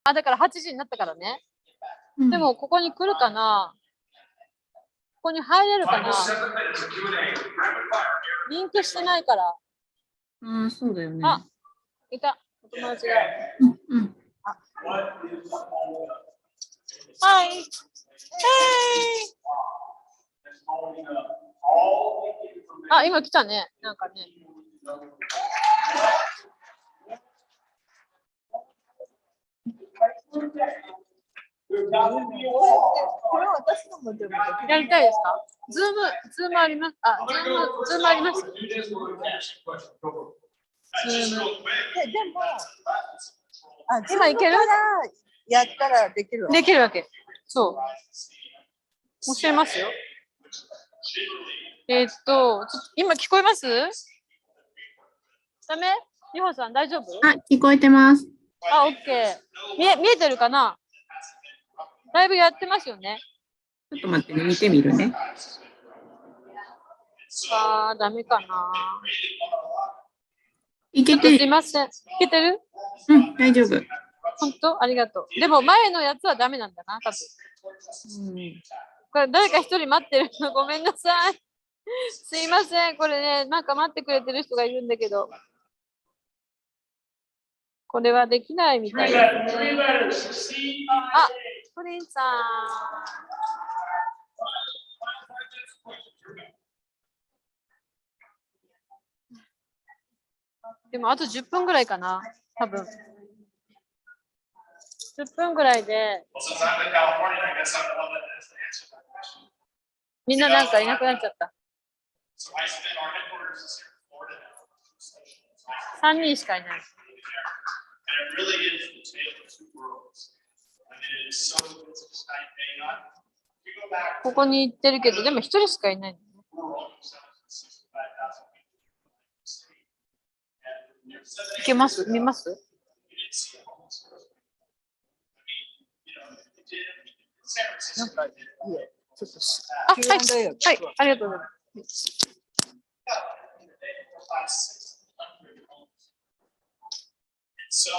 あ、だから8時になったからね。でも、ここに来るかな？ここに入れるかな？リンクしてないから。ああ、そうだよね。あ、いた。お友達が。うん。はい。あ、今来たね。なんかね。これは私のもでもやりたいですか？ズームあります。あ、ズームあります。でも、今いける？やったらできるわ。できるわけ。そう。教えますよ。今聞こえます？ダメ？美穂さん大丈夫？あ、聞こえてます。あ、オッケー。見えてるかな？ライブやってますよね。ちょっと待ってね、見てみるね。あー、ダメかな。いけてる。すいません。いけてる？うん、大丈夫。本当？ありがとう。でも前のやつはダメなんだな、多分。これ誰か一人待ってるの？ごめんなさい。すいません。これね、なんか待ってくれてる人がいるんだけど。これはできないみたいですね。あ、プリンさん。でもあと10分ぐらいかな、多分。10分ぐらいで。みんななんかいなくなっちゃった。3人しかいない。ここに行ってるけど、でも1人しかいない、ね。いけます？見ます？なんかいいよ。ちょっとあ、はい、はい、ありがとうございます。So,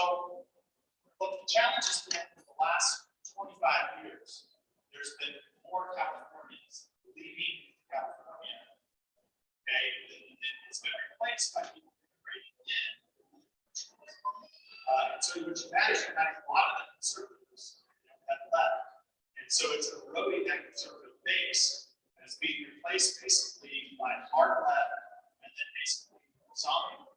what the challenge has been for the last 25 years, there's been more Californians leaving California. Okay, it's been replaced by people migrating in. And so what you've had is you've had a lot of the conservatives have left. And so it's eroding that conservative base and it's being replaced basically by hard left and then basically zombie.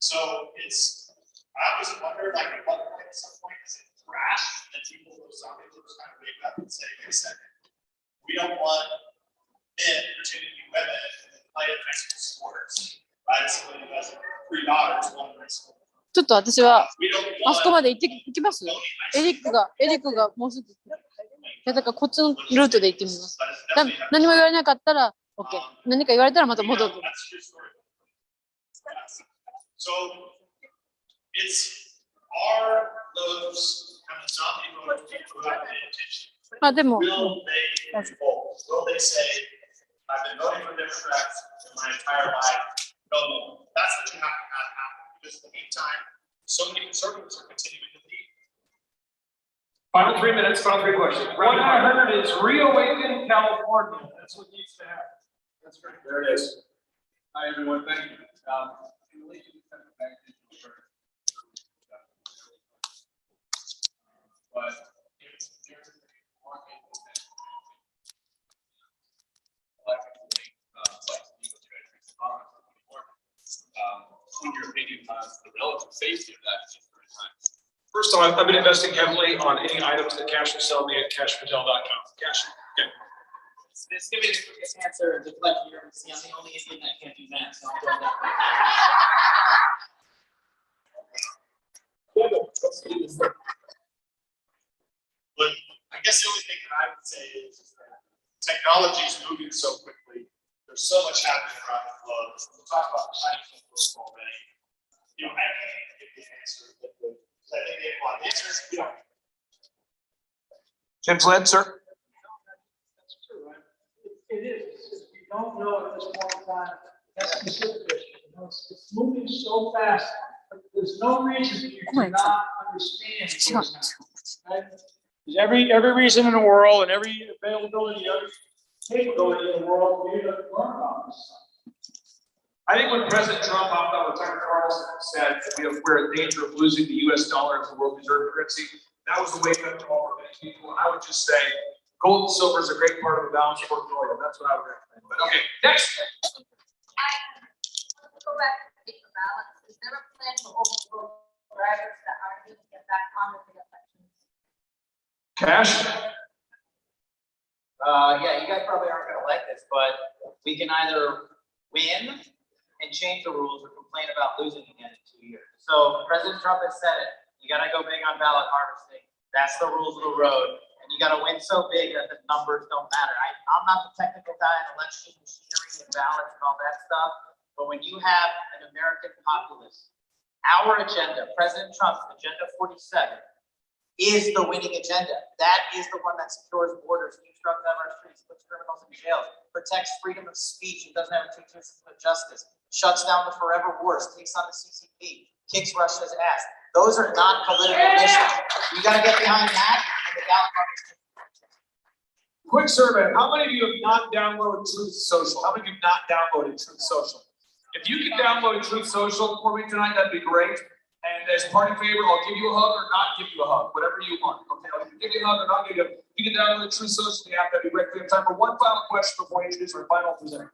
So it's, I always wonder, like, at what point, at some point, is it crash? And then people, those zombie groups kind of wake up and say, wait a second, we don't want men pretending to be women and play high school sports. Right? Somebody who has 3 daughters, one in high school. ちょっと私はあそこまで行きます？エリックがもうすぐ。いやだからこっちのルートで行ってみます。何も言われなかったら OK。何か言われたらまた戻る。So it's are those kind of zombie voters people who have paid attention? まあでも。 Will they say, I've been voting for Democrats in my entire life? No, that's what you have to have happen. Because in the meantime, so many conservatives are continuing to leave. Final 3 minutes, final 3 questions. What I heard is ReAwaken California. That's what needs to happen. That's great. There it is. Hi, everyone. Thank you. In relation to back but in your opinion, the relative safety of that at different times? First of all, I've been investing heavily on any items that Cash will sell me at cashpatel.com. Cash. Okay. Let's give it a quick answer and deflect your see. I'm the only Indian that can't do that, so I'll go that way. But I guess the only thing that I would say is that technology is moving so quickly. There's so much happening around the globe. We'll talk about Chinese already. You know, I can't give you an answer, but I think they have a lot of answers. You know. Jim's led, sir. That's true, right? It is. We don't know at this point in time that specific issue. You know, it's moving so fast There's no reason you cannot understand. Right? There's every reason in the world and every availability, every capability in the world for you to learn about this stuff. I think when President Trump hopped on with Tucker Carlson and said we're in danger of losing the US dollar as the world reserve currency, that was a wake up call for many people. I would just say gold and silver is a great part of a balanced portfolio. That's what I would recommend. But okay, next. Go back to paper balance. Is there a plan for overflow drivers that aren't able to get back on the elections? Cash? Yeah, you guys probably aren't gonna like this, but we can either win and change the rules or complain about losing again in 2 years. So President Trump has said it. You gotta go big on ballot harvesting. That's the rules of the road. And you gotta win so big that the numbers don't matter. I'm not the technical guy in election machinery and ballots and all that stuff. But when you have an American populace, our agenda, President Trump's agenda 47, is the winning agenda. That is the one that secures borders, keeps drugs out of our streets, puts criminals in jail, protects freedom of speech, and doesn't have a true system of justice, shuts down the forever wars, takes on the CCP, kicks Russia's ass. Those are not political missions. You got to get behind that and the ballot harvesting. Quick survey. How many of you have not downloaded Truth Social? How many of you have not downloaded Truth Social? If you can download Truth Social for me tonight, that'd be great. And as party favor, I'll give you a hug or not give you a hug, whatever you want. Okay, I'll give you a hug or not give you a hug. If you can download Truth Social, the app, that'd be great. We have time for one final question before we introduce our final presenter.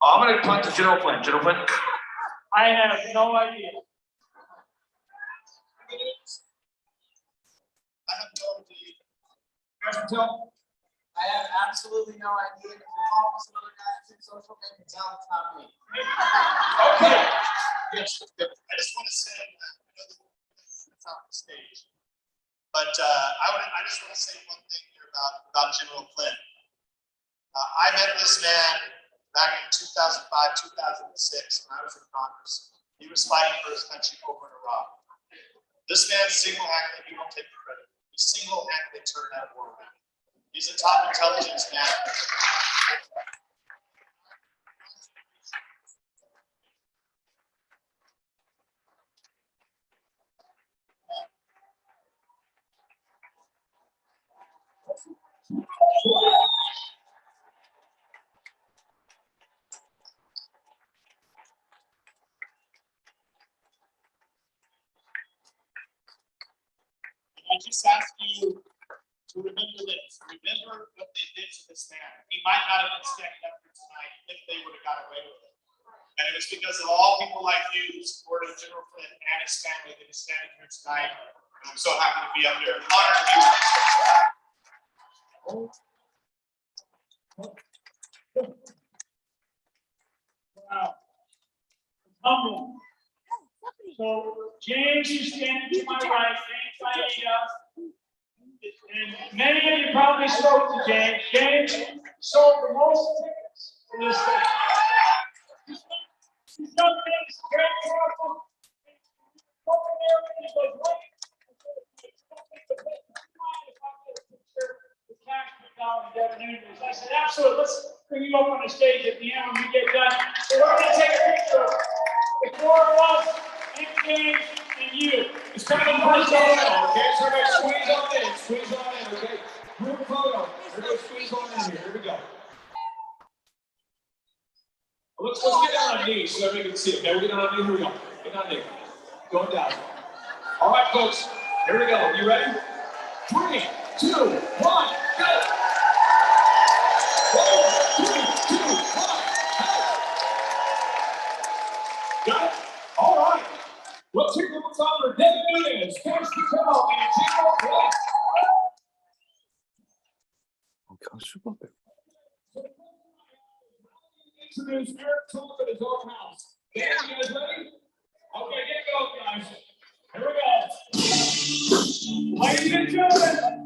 I'm going to punt to General Flynn. General Flynn. I have no idea. I have no idea. I have absolutely no idea. If you're calling some other guys in social media, tell them it's not me. Okay. Yes, I just want to say, it's on the stage, but I just want to say one thing here about General Flynn. I met this man back in 2005, 2006 when I was in Congress. He was fighting for his country over in Iraq. This man single-handedly, he won't take the credit, he single-handedly turned that war around. He's a top intelligence man. I just ask you to remember this. Remember what they did to this man. He might not have been standing up here tonight if they would have got away with it. And it was because of all people like you who supported General Flynn and his family that is standing here tonight. And I'm so happy to be up here. Honored to be with you. Wow. Humble. So James is standing to my right, James Aida. And many of you probably spoke to James. James sold the most tickets in this state. He's done things very powerful. I said, absolutely, let's bring you up on the stage at the end when we get done. So we're going to take a picture of the four of us, and James, and you. It's kind of a group photo, okay? So everybody squeeze on in, okay? Group photo. Everybody squeeze on in here. Here we go. Let's get down on knees so everybody can see it. Okay, we'll get down on knees. Here we go. Get down there. Going down. All right, folks. Here we go. You ready? 3, 2, 1, go! 1, 3, 2, 1. Got it? All right. Let's hear what's on for David Nunez. Thanks for coming and General Flynn. Introduce Eric Trump at his own house. You guys ready? Okay, get go, guys. Here we go. Ladies and gentlemen,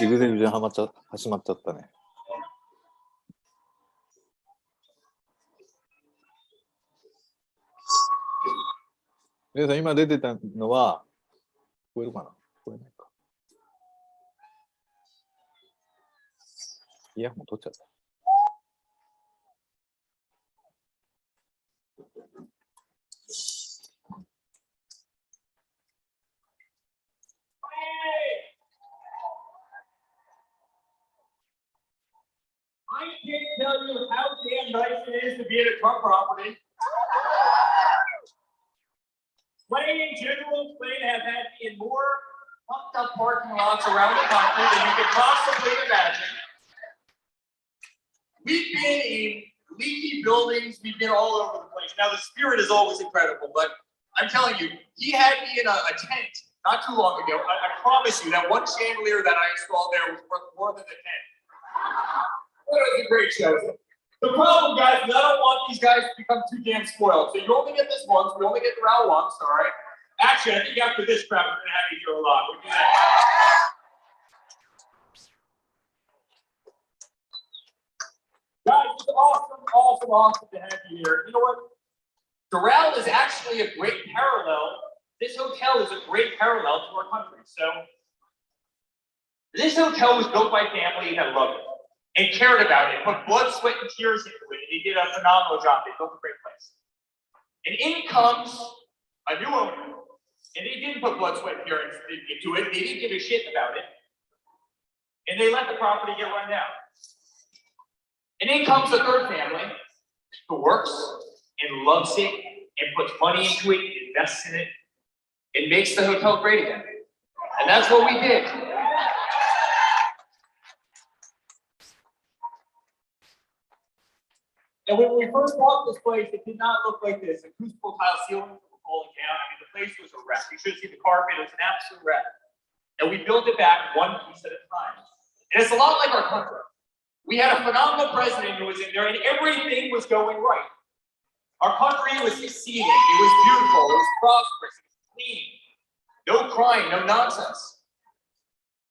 ジグゼグで始まっちゃったね。皆さん、今出てたのは、聞こえるかな？聞こえないか。イヤホン取っちゃった。I can't tell you how damn nice it is to be at a Trump property. Plain in general, Plain have had in more pumped up parking lots around the country than you could possibly imagine. We've been in leaky buildings, we've been all over the place. Now the spirit is always incredible, but I'm telling you, he had me in a tent not too long ago. I promise you that one chandelier that I installed there was worth more than the tent. It was a great show. The problem, guys, is I don't want these guys to become too damn spoiled. So you only get this once. We only get the round once, all right? Actually, I think after this crap, we're going to have you here a lot. What do you think? Guys, it's awesome to have you here. You know what? Doral is actually a great parallel. This hotel is a great parallel to our country. So this hotel was built by family that loved it and cared about it, put blood, sweat, and tears into it, and they did a phenomenal job. They built a great place. And in comes a new owner, and they didn't put blood, sweat, and tears into it. They didn't give a shit about it, and they let the property get run down. And in comes a third family who works and loves it and puts money into it, invests in it, and makes the hotel great again. And that's what we did. And when we first bought this place, it did not look like this. Acoustical tile ceilings were falling down. I mean, the place was a wreck. You should have seen the carpet. It was an absolute wreck. And we built it back one piece at a time. And it's a lot like our country. We had a phenomenal president who was in there, and everything was going right. Our country was succeeding. It was beautiful. It was prosperous. It was clean. No crime. No nonsense.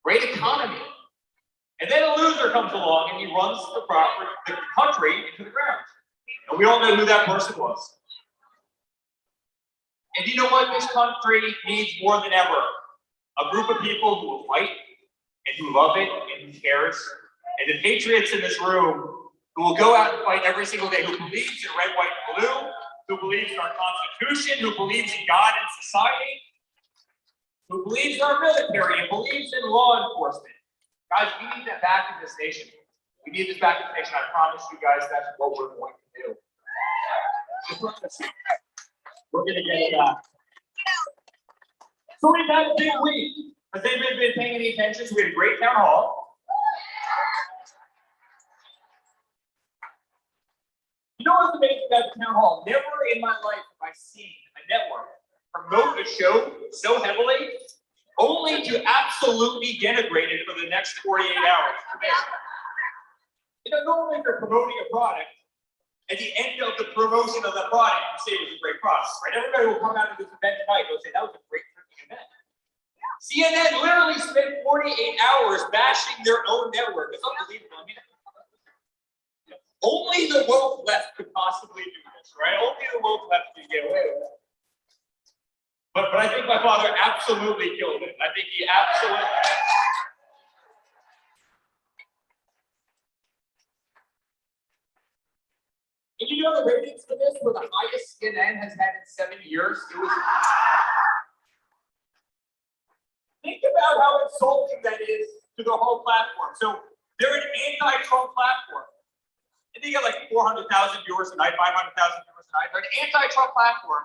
Great economy. And then a loser comes along and he runs the country into the ground. And we all know who that person was. And you know what this country needs more than ever? A group of people who will fight and who love it and who cares. And the patriots in this room who will go out and fight every single day, who believes in red, white, and blue, who believes in our Constitution, who believes in God and society, who believes in our military and believes in law enforcement. Guys, we need that back in this nation. We need this back in this nation. I promise you guys that's what we're going to do. We're going to get it back. So we've had a big week. Has anybody been paying any attention? So we had a great town hall. You know what's amazing about the town hall? Never in my life have I seen a network promote a show so heavily, only to absolutely denigrate it for the next 48 hours. You know, normally if you're promoting a product, at the end of the promotion of the product, you say it was a great product, right? Everybody will come out of this event tonight and say that was a great freaking event. CNN literally spent 48 hours bashing their own network. It's unbelievable. I mean, only the woke left could possibly do this, right? Only the woke left could get away with it. But I think my father absolutely killed it. I think he absolutely. And you know the ratings for this were the highest CNN has had in 7 years. It was. Think about how insulting that is to the whole platform. So they're an anti-Trump platform. And they get like 400,000 viewers a night, 500,000 viewers a night. They're an anti-Trump platform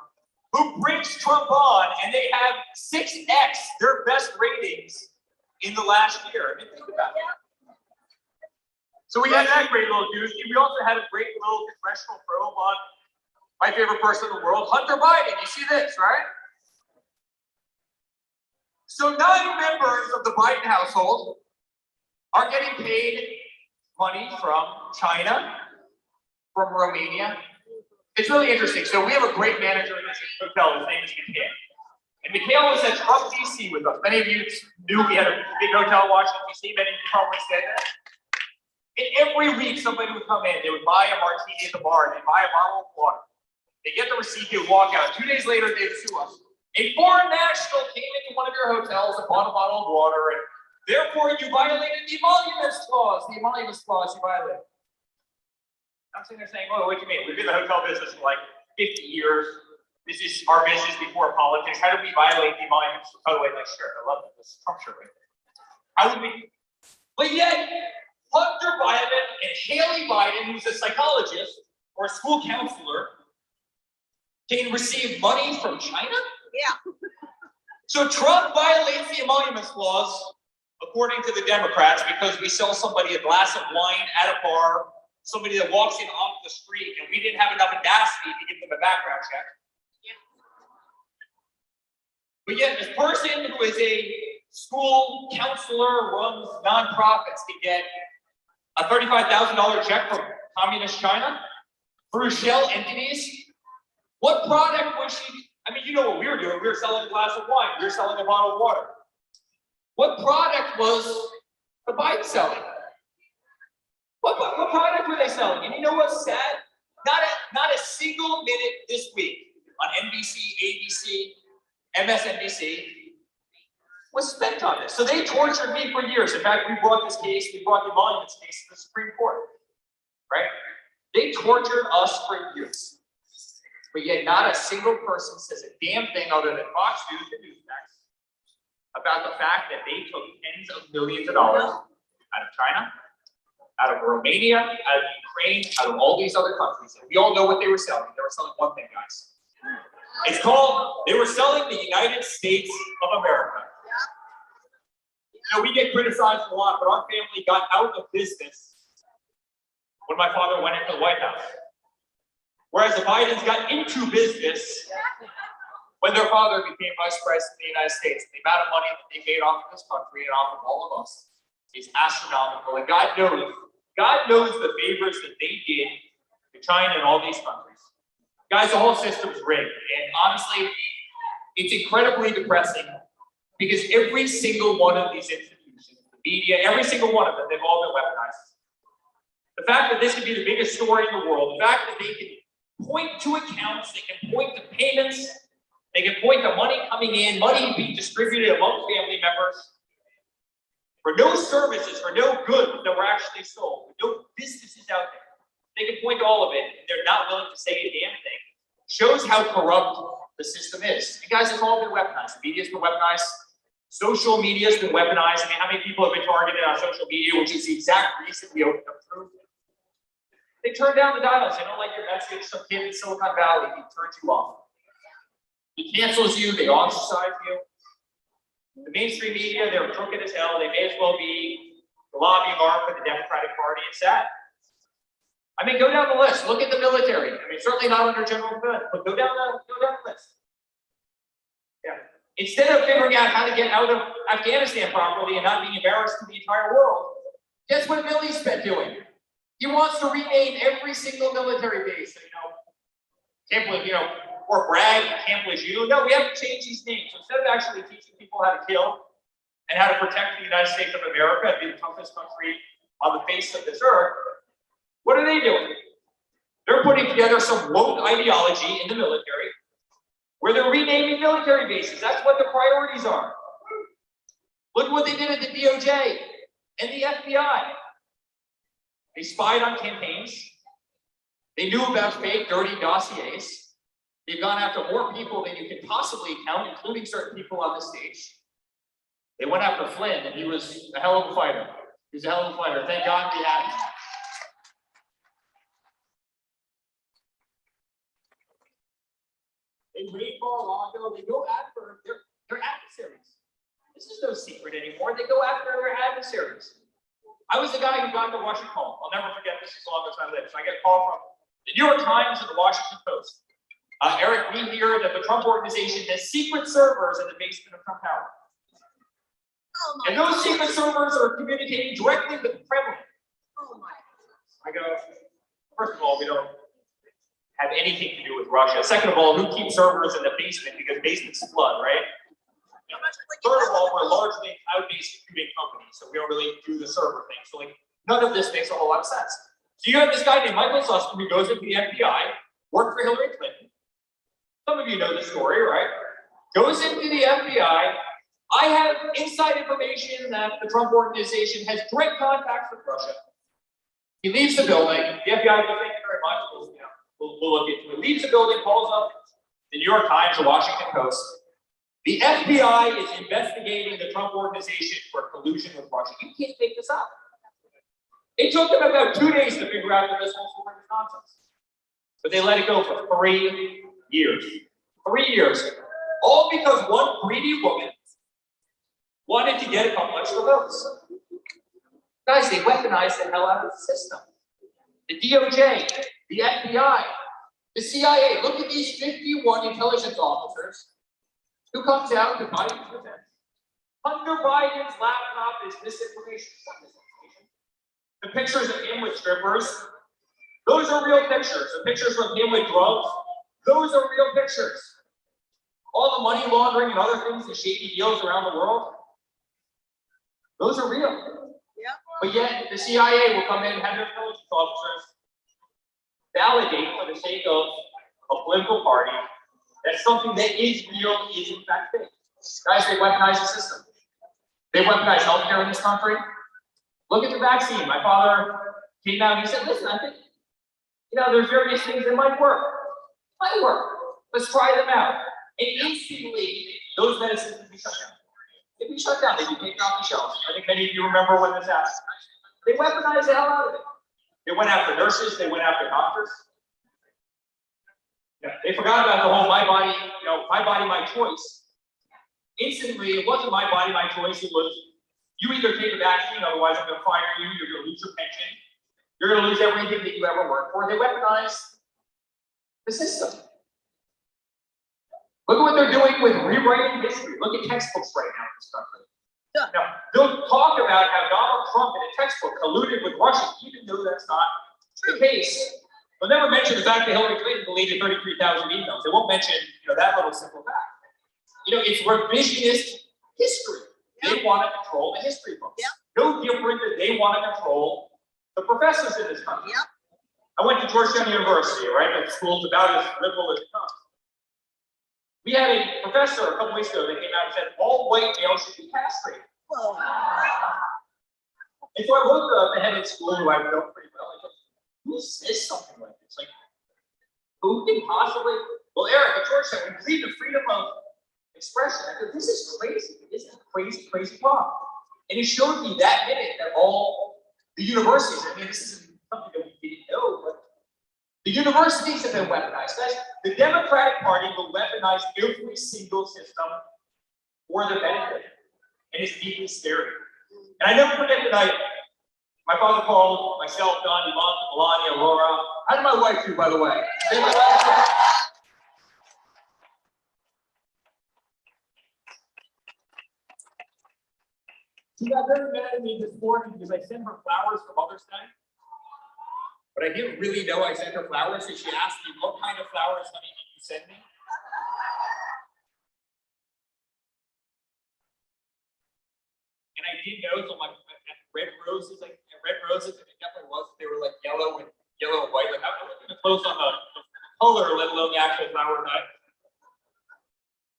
who brings Trump on, and they have 6x their best ratings in the last year. I mean, think about it. So we had that great little news. We also had a great little congressional probe on my favorite person in the world, Hunter Biden. You see this, right? So 9 members of the Biden household are getting paid money from China, from Romania. It's really interesting. So we have a great manager in this hotel. His name is Mikhail. And Mikhail was at Trump DC with us. Many of you knew we had a big hotel in Washington DC. Many of you probably stayed there. And every week somebody would come in. They would buy a martini at the bar. They'd buy a bottle of water. They get the receipt. They would walk out. 2 days later, they'd sue us. A foreign national came into one of your hotels and bought a bottle of water, and therefore you violated the emoluments clause. The emoluments clause you violated. I'm sitting there saying, oh, what do you mean? We've been in the hotel business for like 50 years. This is our business before politics. How do we violate the emoluments? By the way, nice shirt. I love that. This is Trump shirt right there. How would we? But yet, Hunter Biden and Haley Biden, who's a psychologist or a school counselor, can receive money from China? Yeah. So Trump violates the emoluments clause, according to the Democrats, because we sell somebody a glass of wine at a bar, somebody that walks in off the street, and we didn't have enough audacity to give them a background check. But yet, this person who is a school counselor, runs nonprofits, can get a $35,000 check from communist China through shell entities. What product was she? I mean, you know what we were doing. We were selling a glass of wine. We were selling a bottle of water. What product was the Biden selling? What product were they selling? And you know what's sad? Not a single minute this week on NBC, ABC, MSNBC was spent on this. So they tortured me for years. In fact, we brought the emoluments case to the Supreme Court, right? They tortured us for years. But yet not a single person says a damn thing other than Fox News and Newsmax about the fact that they took tens of millions of dollars out of China, out of Romania, out of Ukraine, out of all these other countries. And we all know what they were selling. They were selling one thing, guys. It's called, they were selling the United States of America. You know, we get criticized a lot, but our family got out of business when my father went into the White House. Whereas the Bidens got into business when their father became vice president of the United States. The amount of money that they made off of this country and off of all of us is astronomical. And God knows the favors that they did to China and all these countries. Guys, the whole system's rigged. And honestly, it's incredibly depressing because every single one of these institutions, the media, every single one of them, they've all been weaponized. The fact that this could be the biggest story in the world, the fact that they can point to accounts, they can point to payments, they can point to money coming in, money being distributed among family members, for no services, for no goods that were actually sold, no businesses out there. They can point to all of it, and they're not willing to say a damn thing. Shows how corrupt the system is. And guys, it's all been weaponized. The media's been weaponized. Social media's been weaponized. I mean, how many people have been targeted on social media, which is the exact reason we opened up Truth. They turn down the dials. They don't like your message. Some kid in Silicon Valley, he turns you off. He cancels you. They ostracize you. The mainstream media, they're crooked as hell. They may as well be the lobbying arm for the Democratic Party. It's sad. I mean, go down the list. Look at the military. I mean, certainly not under General Flynn, but go down the list. Yeah. Instead of figuring out how to get out of Afghanistan properly and not being embarrassed to the entire world, guess what Milley's been doing? He wants to rename every single military base. Camp Lejeune, or brag, Camp Lejeune. No, we have to change these names. So instead of actually teaching people how to kill and how to protect the United States of America and be the toughest country on the face of this earth, what are they doing? They're putting together some woke ideology in the military where they're renaming military bases. That's what the priorities are. Look at what they did at the DOJ and the FBI. They spied on campaigns. They knew about fake, dirty dossiers. They've gone after more people than you can possibly count, including certain people on the stage. They went after Flynn, and he was a hell of a fighter. He was a hell of a fighter. Thank God we had him. They raid Mar-a-Lago. They go after their adversaries. This is no secret anymore. They go after their adversaries. I was the guy who got the Washington call. I'll never forget this as long as I live. So I get a call from the New York Times and the Washington Post. Eric, we hear that the Trump organization has secret servers in the basement of Trump Tower. Oh, and those secret servers are communicating directly with the Kremlin. Oh my. I go, first of all, we don't have anything to do with Russia. Second of all, who keeps servers in the basement? Because basements flood, right? Third of all, we're largely a cloud-based computing company, so we don't really do the server thing. So none of this makes a whole lot of sense. So you have this guy named Michael Sussman who goes into the FBI, worked for Hillary Clinton. Some of you know the story, right? goes into the FBI. I have inside information that the Trump organization has direct contacts with Russia. He leaves the building. The FBI goes, thank you very much. We'll look into it. Leaves the building, calls up the New York Times, the Washington Post. The FBI is investigating the Trump organization for collusion with Russia. You can't make this up. It took them about 2 days to figure out that this whole story was nonsense. But they let it go for 3 years. 3 years. All because one greedy woman wanted to get a couple extra votes. Guys, they weaponized the hell out of the system. The DOJ, the FBI, the CIA. Look at these 51 intelligence officers who comes out to Biden's defense. Hunter Biden's laptop is misinformation. It's not misinformation. The pictures of him with strippers, those are real pictures. The pictures of him with drugs, those are real pictures. All the money laundering and other things, the shady deals around the world, those are real. Yeah. But yet the CIA will come in and have their intelligence officers validate for the sake of a political party that something that is real is in fact fake. Guys, they weaponize the system. They weaponize healthcare in this country. Look at the vaccine. My father came out and he said, listen, I think, there's various things that might work. Might work. Let's try them out. And instantly, those medicines would be shut down. They'd be shut down. They'd be taken off the shelves. I think many of you remember when this happened. They weaponized the hell out of it. They went after nurses. They went after doctors. They forgot about the whole my body, my choice. Instantly, it wasn't my body, my choice. It was you either take a vaccine, otherwise I'm going to fire you. You're going to lose your pension. You're going to lose everything that you ever worked for. They weaponized the system. Look at what they're doing with rewriting history. Look at textbooks right now in this country. Yeah. Now, they'll talk about how Donald Trump in a textbook colluded with Russia, even though that's not the case. They'll never mention the fact that Hillary Clinton deleted 33,000 emails. They won't mention, that little simple fact. It's revisionist history. They want to control the history books. Yeah. No different than they want to control the professors in this country. Yeah. I went to Georgetown University, right? That school's about as liberal as it comes. We had a professor a couple weeks ago that came out and said all white males should be castrated. Whoa. And so I looked at the head of school who I know pretty well. I go, who says something like this? Like, who can possibly? Well, Eric, at Georgetown, we believe in freedom of expression. I go, this is crazy. This is a crazy, crazy problem. And it showed me that minute that all the universities, this isn't something that we didn't know, but the universities have been weaponized. Guys, the Democratic Party will weaponize every single system for their benefit. And it's deeply scary. And I never forget the night my father called myself, Don, Yvonne, Melania, Laura. How did my wife do, by the way? She got very mad at me this morning because I sent her flowers for Mother's Day. But I didn't really know I sent her flowers, so she asked me, what kind of flowers, honey, did you send me? And I did know, so my red roses, and it definitely was, they were like yellow and white. Like, I'm not even close on the color, let alone the actual flower type.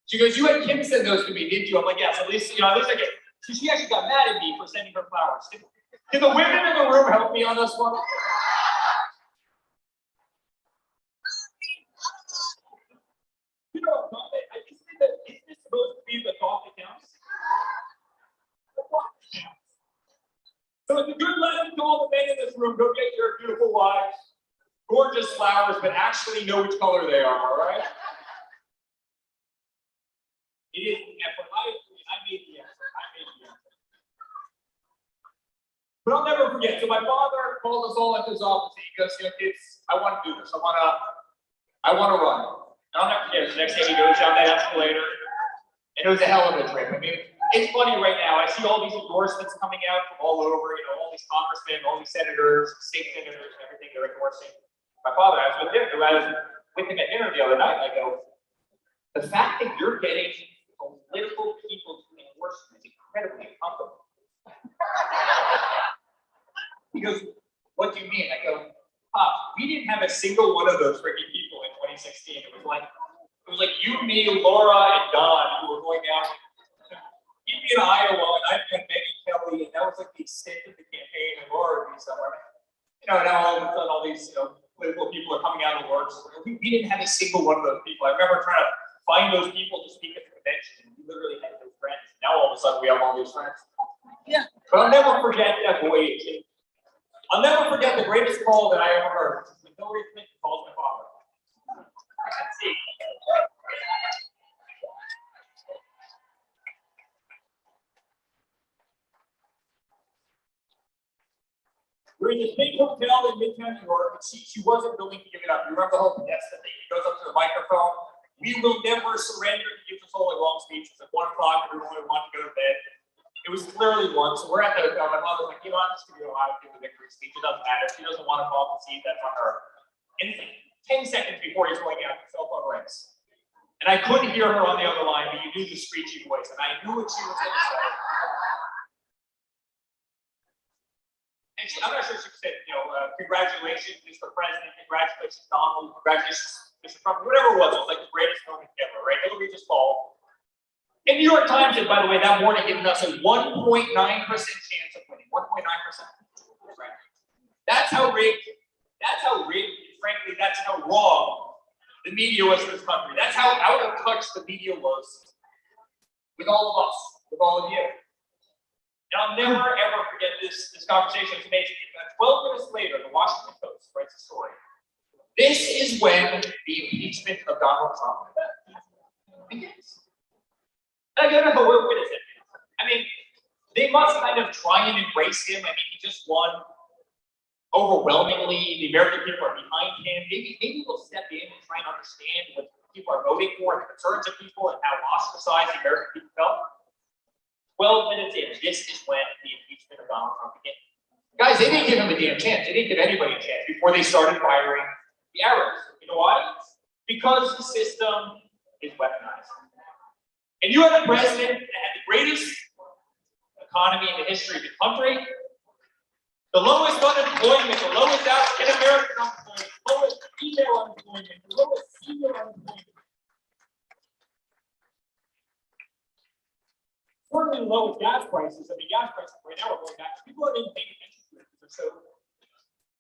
She goes, you had Kim send those to me, didn't you? I'm like, yes, at least I get. So she actually got mad at me for sending her flowers. Can the women in the room help me on this one? Isn't this supposed to be the thought that counts? So it's a good lesson to all the men in this room. Go get your beautiful wives, gorgeous flowers, but actually know which color they are, all right? It is an effort. I made the effort. But I'll never forget. So my father called us all at his office. He goes, kids, I want to do this. I want to run. And I'll never forget. The next day he goes down that escalator, and it was a hell of a trip. I mean, it's funny right now. I see all these endorsements coming out from all over. All these congressmen, all these senators, state senators, and everything they're endorsing. My father, I was with him at dinner the other night. I go, the fact that you're getting political people to endorse you is incredibly uncomfortable. He goes, what do you mean? I go, we didn't have a single one of those freaking people in 2016. It was was like you, me, Laura, and Don who were going out. He'd be in Iowa, and I'd be in Megyn Kelly, and that was like the extent of the campaign, and Laura would be somewhere. You know, now all of a sudden, all these, political people are coming out of the works. We didn't have a single one of those people. I remember trying to find those people to speak at the convention, and we literally had no friends. Now all of a sudden, we have all these friends. Yeah. But I'll never forget that voyage. I'll never forget the greatest call that I ever heard. Hillary Clinton calls my father. Let's see. We're in this big hotel in Midtown, New York, and she wasn't willing to give it up. You remember the whole Podesta thing? He goes up to the microphone. We will never surrender. He gives us all a long speech. It's like 1 o'clock, everyone wanted to go to bed. It was clearly 1, so we're at the hotel. My mother's like, I'm just going to go out and give the victory speech. It doesn't matter. She doesn't want to call the seat. That's on her. And 10 seconds before he's going out, the cell phone rings. And I couldn't hear her on the other line, but you knew the screechy voice, and I knew what she was going to say. And I'm not sure she said, congratulations, Mr. President, congratulations, Donald, congratulations, Mr. Trump, whatever it was like the greatest moment ever, right? Hillary just called. And New York Times had, by the way, that morning given us a 1.9% chance of winning, 1.9%. Right? That's how rigged, frankly, that's how wrong the media was in this country. That's how out of touch the media was with all of us, with all of you. And I'll never, ever forget this conversation. It's amazing. 12 minutes later, the Washington Post writes a story. This is when the impeachment of Donald Trump begins. I don't know, wait a second. I mean, they must kind of try and embrace him. I mean, he just won overwhelmingly. The American people are behind him. Maybe we'll step in and try and understand what people are voting for and the concerns of people and how ostracized the American people felt. 12 minutes in, this is when the impeachment of Donald Trump began. Guys, they didn't give him a damn chance. They didn't give anybody a chance before they started firing the arrows. You know why? Because the system is weaponized. And you have a president that had the greatest economy in the history of the country, the lowest unemployment, the lowest African-American unemployment, the lowest female unemployment, the lowest senior unemployment. Certainly the lowest gas prices. I mean, gas prices right now are going back. People aren't even paying attention to it. So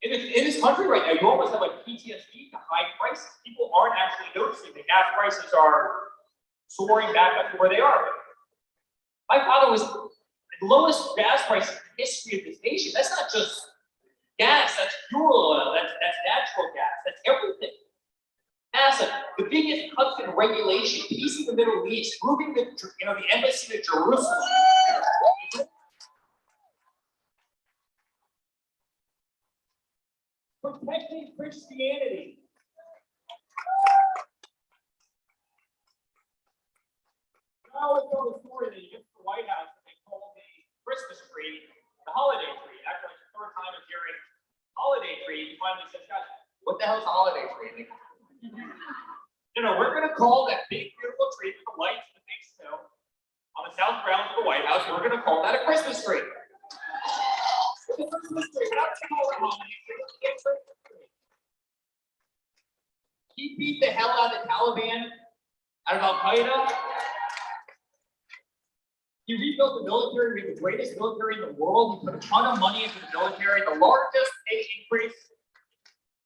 in this country right now, you almost have like PTSD to high prices. People aren't actually noticing that gas prices are soaring back up to where they are. My father was the lowest gas price in the history of this nation. That's not just gas, that's fuel oil, that's natural gas, that's everything. NASA, the biggest cuts in regulation, peace in the Middle East, moving the embassy to Jerusalem. Protecting Christianity. Now let's tell the story that you get to the White House and they call the Christmas tree the holiday tree. After like the third time of hearing holiday tree, he finally says, "Guys, what the hell's a holiday tree?" We're going to call that big, beautiful tree with the lights and the big snow on the south grounds of the White House. We're going to call that a Christmas tree. It's a Christmas tree. We're not calling it a holiday tree. He beat the hell out of the Taliban, out of Al Qaeda. He rebuilt the military. We have the greatest military in the world. He put a ton of money into the military, the largest pay increase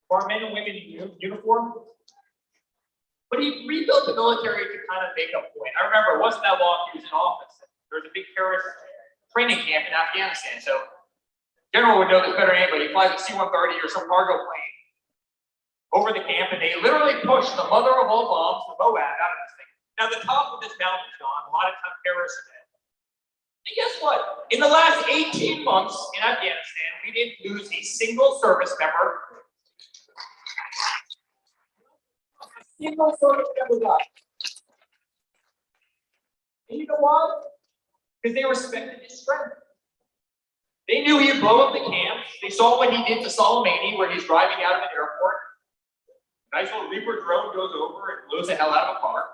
for our men and women in uniform. But he rebuilt the military to kind of make a point. I remember it wasn't that long he was in office. There was a big terrorist training camp in Afghanistan. So General would know this better than anybody. He flies a C-130 or some cargo plane over the camp, and they literally pushed the mother of all bombs, the Moab, out of this thing. Now the top of this mountain is gone. A lot of times terrorists are dead. And guess what? In the last 18 months in Afghanistan, we didn't lose a single service member. Single service member died. And you know why? Because they respected his strength. They knew he'd blow up the camps. They saw what he did to Soleimani, where he's driving out of an airport. A nice little Reaper drone goes over and blows the hell out of a car.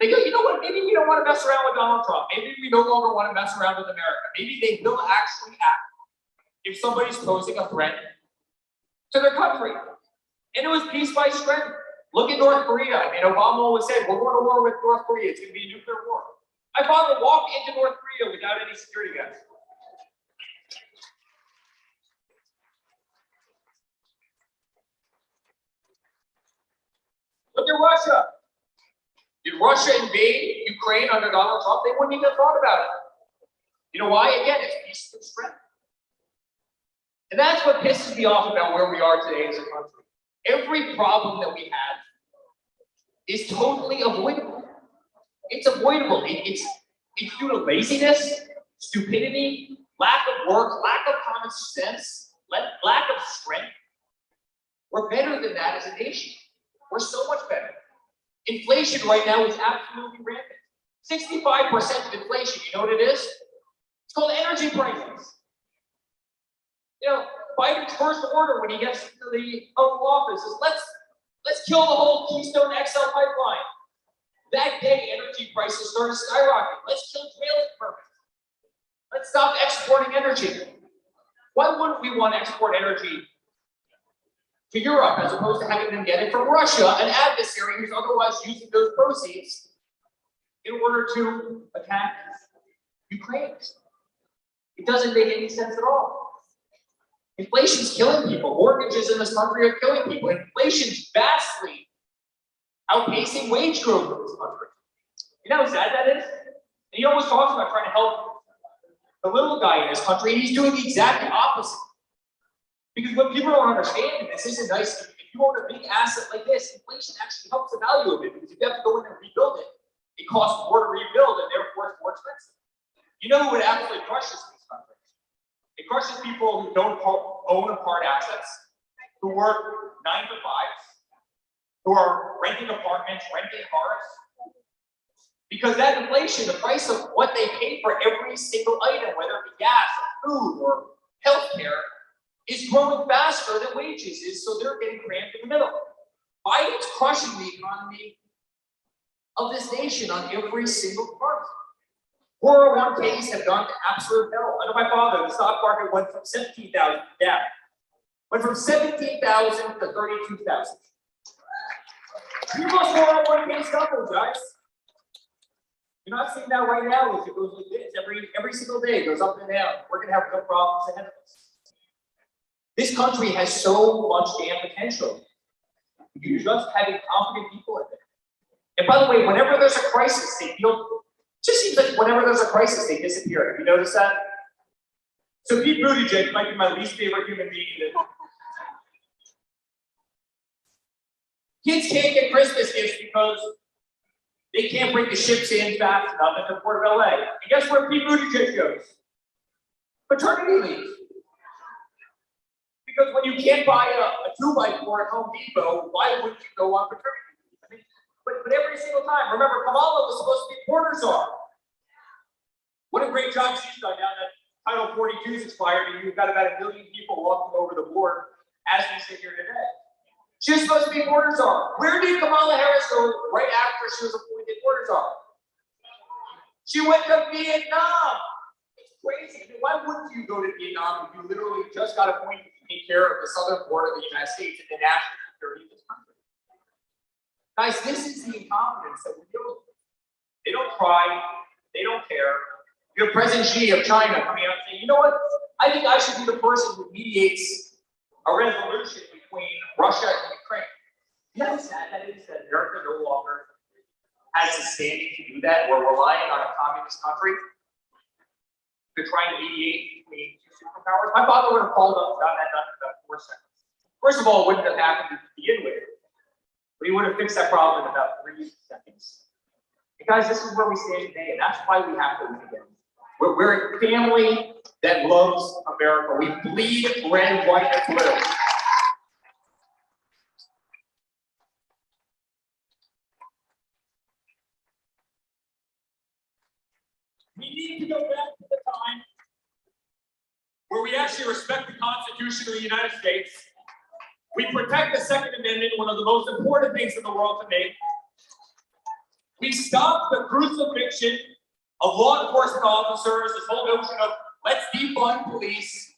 They go, you know what? Maybe we don't want to mess around with Donald Trump. Maybe we no longer want to mess around with America. Maybe they will actually act if somebody's posing a threat to their country. And it was peace by strength. Look at North Korea. I mean, Obama always said, we're going to war with North Korea. It's going to be a nuclear war. My father walked into North Korea without any security guards. Look at Russia. Did Russia invade Ukraine under Donald Trump? They wouldn't even have thought about it. You know why? Again, it's peace and strength. And that's what pisses me off about where we are today as a country. Every problem that we have is totally avoidable. It's avoidable. It's due to laziness, stupidity, lack of work, lack of common sense, lack of strength. We're better than that as a nation. We're so much better. Inflation right now is absolutely rampant. 65% of inflation, you know what it is? It's called energy prices. You know, Biden's first order when he gets into the Oval Office is let's kill the whole Keystone XL pipeline. That day, energy prices started skyrocketing. Let's kill drilling permits. Let's stop exporting energy. Why wouldn't we want to export energy to Europe as opposed to having them get it from Russia, an adversary who's otherwise using those proceeds in order to attack Ukraine? It doesn't make any sense at all. Inflation's killing people. Mortgages in this country are killing people. Inflation's vastly outpacing wage growth in this country. You know how sad that is? And he always talks about trying to help the little guy in this country, and he's doing the exact opposite. Because what people don't understand, and this isn't nice, if you own a big asset like this, inflation actually helps the value of it, because if you have to go in and rebuild it, it costs more to rebuild, and therefore it's more expensive. You know who it absolutely crushes in this country? It crushes people who don't own hard assets, who work 9 to 5s, who are renting apartments, renting cars. Because that inflation, the price of what they pay for every single item, whether it be gas or food or healthcare, is growing faster than wages is, so they're getting cramped in the middle. Biden's crushing the economy of this nation on every single part. 401ks have gone to absolute hell. I know my father, the stock market went from 17,000 down. Went from 17,000 to 32,000. People's 401ks doubled, guys. You're not seeing that right now. It goes like this every single day. It goes up and down. We're gonna have no problems ahead of us. This country has so much damn potential. You're just having confident people in there. And by the way, whenever there's a crisis, they feel. It just seems like whenever there's a crisis, they disappear. Have you noticed that? So Pete Buttigieg might be my least favorite human being. Kids can't get Christmas gifts because they can't bring the ships in fast enough at the Port of LA. And guess where Pete Buttigieg goes? Paternity leave. Because when you can't buy a 2x4 at Home Depot, why wouldn't you go on paternity leave? I mean, but every single time, remember, Kamala was supposed to be border czar. What a great job she's done now that Title 42 is expired and you've got about 1 million people walking over the border as we sit here today. She was supposed to be border czar. Where did Kamala Harris go right after she was appointed border czar? She went to Vietnam. It's crazy. I mean, why wouldn't you go to Vietnam if you literally just got appointed to take care of the southern border of the United States and the national security of this country? Guys, this is the incompetence that we're dealing with. They don't try. They don't care. You have President Xi of China coming out and saying, you know what? I think I should be the person who mediates a resolution between Russia and Ukraine. You know how sad that is that America no longer has the standing to do that? We're relying on a communist country to try and mediate between two superpowers. My father would have called up and got that done in about 4 seconds. First of all, it wouldn't have happened to begin with, but he would have fixed that problem in about 3 seconds. And guys, this is where we stand today, and that's why we have to win again. We're a family that loves America. We bleed red, white, and blue. We need to go back to the time where we actually respect the Constitution of the United States. We protect the Second Amendment, one of the most important things in the world to me. We stop the crucifixion of law enforcement officers, this whole notion of let's defund police.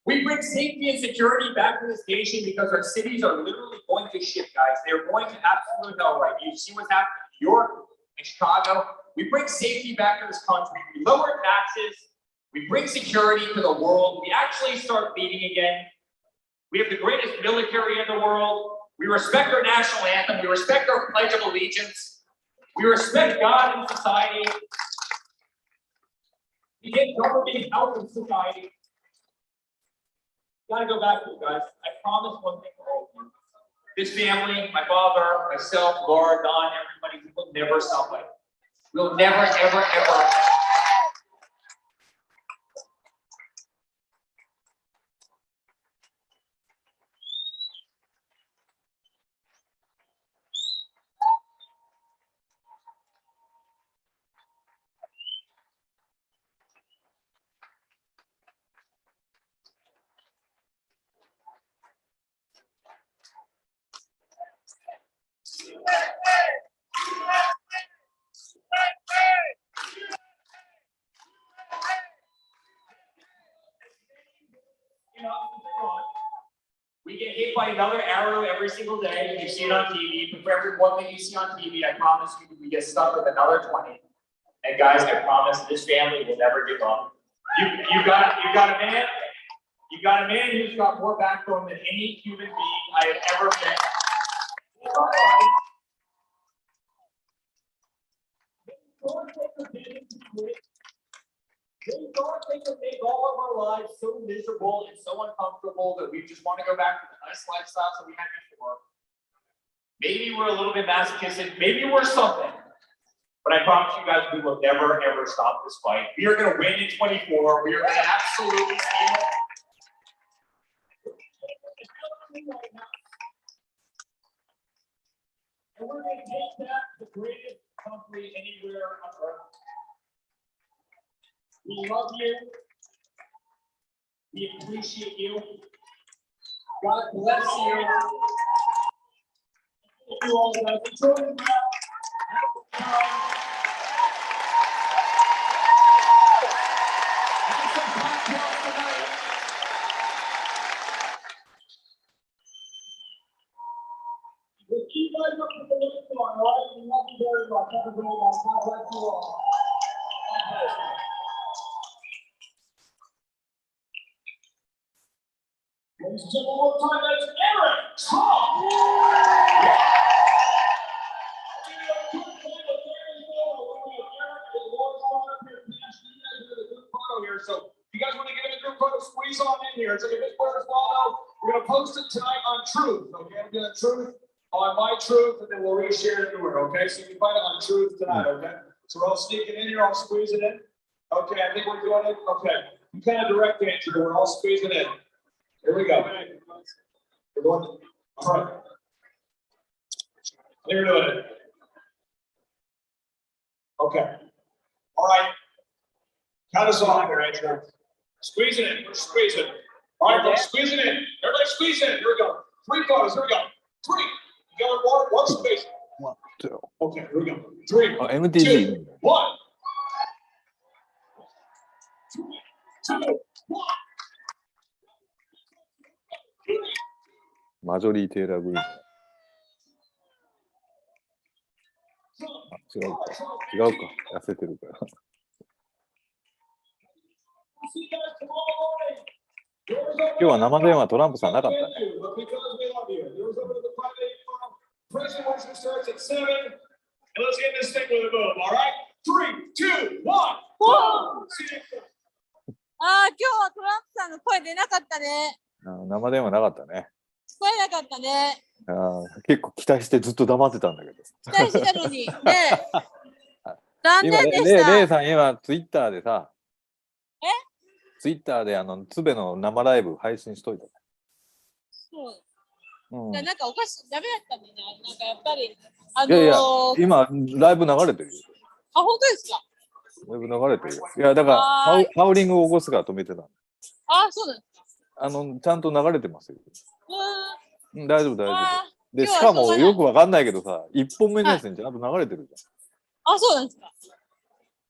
We bring safety and security back to this nation because our cities are literally going to shit, guys. They're going to absolute hell right. You see what's happening in New York and Chicago. We bring safety back to this country. We lower taxes. We bring security to the world. We actually start leading again. We have the greatest military in the world. We respect our national anthem. We respect our Pledge of Allegiance. We respect God in society. We get government help in society. Gotta go back to it, guys. I promise one thing for all of you. This family, my father, myself, Laura, Don, everybody, we will never stop fighting. We'll never, ever, ever. We get hit by another arrow every single day. You see it on TV. But for every one thing you see on TV, I promise you, we get stuck with another 20. And guys, I promise this family will never give up. You got a man. You got a man who's got more backbone than any human being I have ever met. They don't think to make all of our lives so miserable and so uncomfortable that we just want to go back to the nice lifestyles that we had before. Maybe we're a little bit masochistic, maybe we're something. But I promise you guys, we will never, ever stop this fight. We are going to win in 24. We are going to absolutely steal it. And we're going to take that to the greatest country anywhere on earth. We love you. We appreciate you. God bless you. Thank you all, guys. Enjoy the night. Have some cocktails tonight. We'll keep you guys up with the next one, all right? We love you very much. Have a great night. God bless you all. Ladies and gentlemen, one more time, that's Eric Trump. So if you guys want to get in a group photo, squeeze on in here. It's like a big photo. We're going to post it tonight on Truth. Okay, I'm doing Truth on my Truth, and then we'll reshare it everywhere. Okay, so you can find it on Truth tonight. Okay, so we're all sneaking in here, all squeezing in. Okay, I think we're doing it. Okay, you kind of direct answer. We're all squeezing in. Here we go. We're going. All right. They're doing it. Okay. All right. Count us off here, Andrew. Squeeze it in. We're squeezing. All right, we're squeezing in. Everybody squeeze in. Here we go. 3 photos. Here we go. 3. You got one space. 1, 2. Okay, here we go. 3. MTG. 2, 1. 2, 1. マジョリー・テイラー・グリーン。あ、違うか。違うか。痩せてるから。今日は生電話トランプさんなかったね。ああ、今日はトランプさんの声出なかったね。生電話なかったね。聞こえなかったね。結構期待してずっと黙ってたんだけど。期待してたのに。ね残念でした。レイさん今ツイッターでさ。ツイッターでつべの生ライブ配信しといた。そう。なんかおかしい、ダメだったんだね。なんかやっぱり。いや今ライブ流れてるよ。あ、本当ですか。ライブ流れてるよ。いやだからハウリングを起こすから止めてた。あ、そうなんですか。ちゃんと流れてますよ。大丈夫大丈夫。でし今日はかもよくわかんないけどさ、1本目のやつにちゃんと流れてるじゃん。あ、そうなんですか。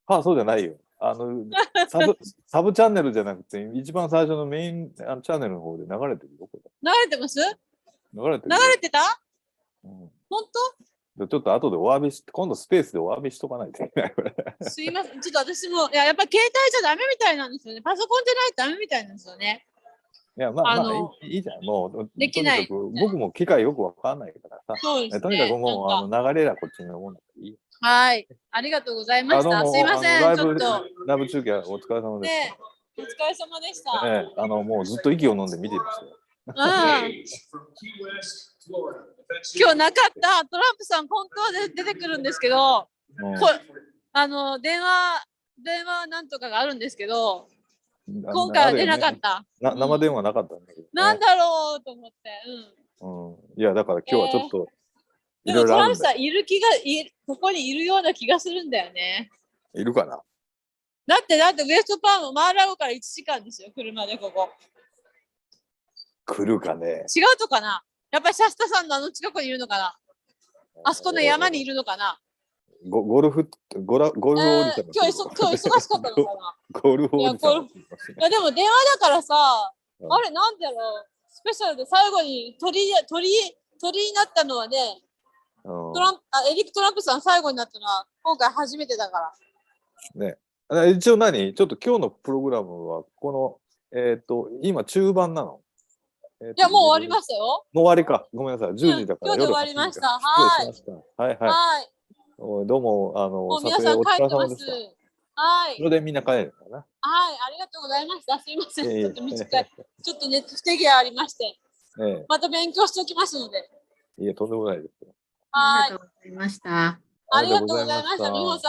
あ、そうじゃないよ。サブチャンネルじゃなくて、一番最初のメインチャンネルの方で流れてるよ、これ。流れてます？流れてる。流れてた？うん、本ちょっと後でお詫びして、今度スペースでお詫びしとかないといけない、これ。当？すいません。ちょっと私も、やっぱ携帯じゃダメみたいなんですよね。パソコンじゃないとダメみたいなんですよね。いや、まあいいじゃん。もう、できない。僕も機械よくわかんないからさ。そうですね。とにかくもう、流れはこっちのもんだからいい。はい。ありがとうございました。すいません。ちょっと。ライブ中継お疲れ様です。ね、お疲れ様でした。もうずっと息を飲んで見てましたよ。今日なかったトランプさん本当は出てくるんですけど、電話なんとかがあるんですけど、今回は出なかった。生電話なかったんだけど。なんだろうと思って。いやだから今日はちょっと。でもトランプさんここにいるような気がするんだよね。いるかな。だってウエストパームマーラゴから1時間ですよ、車でここ。来るかね。違うとかな。やっぱりシャスタさんの近くにいるのかな。あそこの山にいるのかな。ゴルフおじさん。今日忙しかったのかな。ゴルフおじさん。いやでも電話だからさ、あれなんだろう。スペシャルで最後に鳥になったのはね、エリック・トランプさん最後になったのは今回初めてだから。ね。一応ちょっと今日のプログラムはこの今中盤なの。いやもう終わりましたよ。もう終わりか。ごめんなさい。10時だから。今日で終わりました。はい。はいはい。どうも皆さん帰ってます。はい。それでみんな帰るかな。はい、ありがとうございました。すいません。ちょっと短い。ちょっとね不手際ありまして。また勉強しておきますので。いえ、とんでもないです。ありがとうございました。ありがとうございました、美穂さ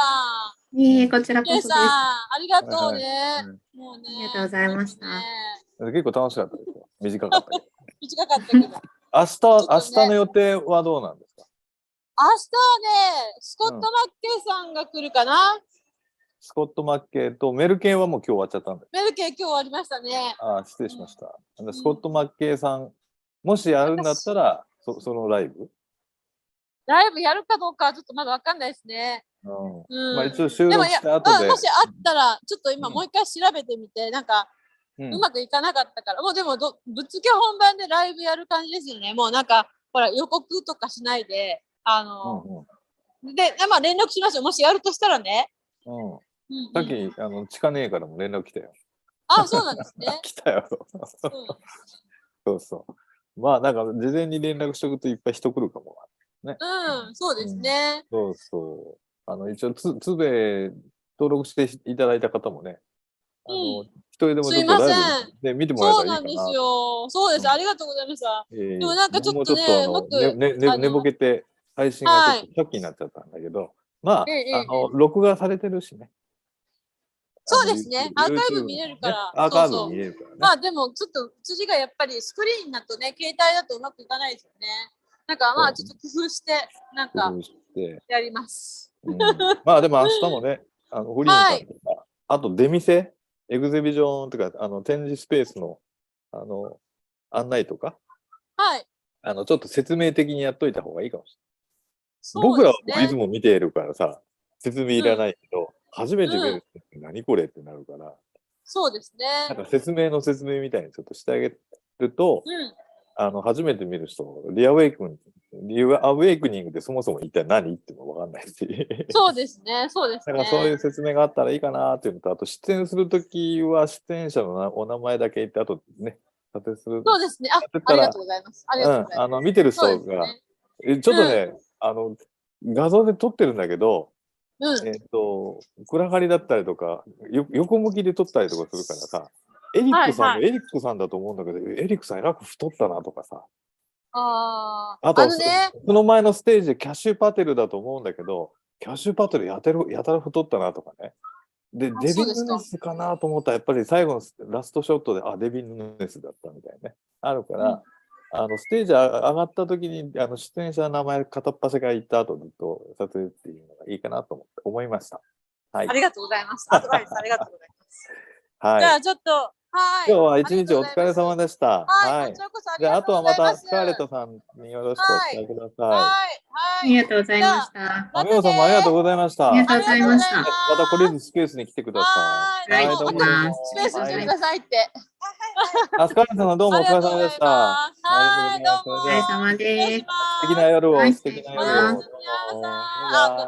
ん。いえ、こちらこそです。ありがとうね。もうね。ありがとうございました。結構楽しかったですよ。短かったけど。短かったけど。明日の予定はどうなんですか？明日はね、スコット・マッケイさんが来るかな。スコット・マッケイとメルケンはもう今日終わっちゃったんです。メルケン今日終わりましたね。失礼しました。スコット・マッケイさん、もしやるんだったら、そのライブやるかどうかはちょっとまだわかんないですね。まあ一応収録した後で。もしあったら、ちょっと今もう一回調べてみて、なんか、うまくいかなかったから、もうでもぶっつけ本番でライブやる感じですよね。もうなんか、ほら予告とかしないで、で、まあ連絡しますよ。もしやるとしたらね。さっき、地下ねえからも連絡来たよ。そうなんですね。来たよ。そうそう。まあなんか事前に連絡しとくといっぱい人来るかもね。そうですね。そうそう。一応つべ登録していただいた方もね、一人でもちょっとライブで見てもらえたらいいかな。そうなんですよ。そうです。ありがとうございました。でもなんかちょっとね、もっと寝ぼけて配信がちょっとショッキーになっちゃったんだけど、まあ録画されてるしね。そうですね。アーカイブ見れるから。アーカイブ見れるからね。まあでもちょっと辻がやっぱりスクリーンだとね、携帯だとうまくいかないですよね。なんかまあちょっと工夫してなんかやります。まあでも明日もね、フリーさんとか、あと出店、エグゼビジョンとか展示スペースの案内とか、ちょっと説明的にやっといた方がいいかもしれない。僕らはいつも見ているからさ、説明いらないけど、初めて見るって何これってなるから、そうですね。なんか説明の説明みたいにちょっとしてあげると、初めて見る人、リアウェイクニングってそもそも一体何っても分かんないし。そうですね、そうですね。だからそういう説明があったらいいかなっていうのと、あと出演するときは出演者のお名前だけ言って、あとね、撮影する。そうですね。ありがとうございます。ありがとうございます。見てる人が、ちょっとね、画像で撮ってるんだけど、暗がりだったりとか、横向きで撮ったりとかするからさ、エリックさん、エリックさんだと思うんだけど、エリックさんえらく太ったなとかさ。あと、その前のステージでキャッシュパテルだと思うんだけど、キャッシュパテルやたら太ったなとかね。で、デビン・ヌネスかなと思ったら、やっぱり最後のラストショットで、デビン・ヌネスだったみたいね。あるから、ステージ上がった時に、出演者の名前片っ端が言った後ずっと撮影っていうのがいいかなと思いました。はい。ありがとうございます。アドバイスありがとうございます。はい。じゃあちょっと、はい。今日は一日お疲れ様でした。はい。こちらこそありじゃあ、があとはまとうございます。たスカーレットさんによろしくお伝えください。はい。あはい。りがとうございました。あみおさんもありがとうございました。ありがとうございました。またこれスペースに来てください。はい。はいどうも行きますスペースにしてくださいって。あ、スカーレットさんどうもお疲れ様でした。はい。どうも。お疲れ様です。失礼します。素敵な夜を、はい素敵な夜を。おやすみなさい。バイバイ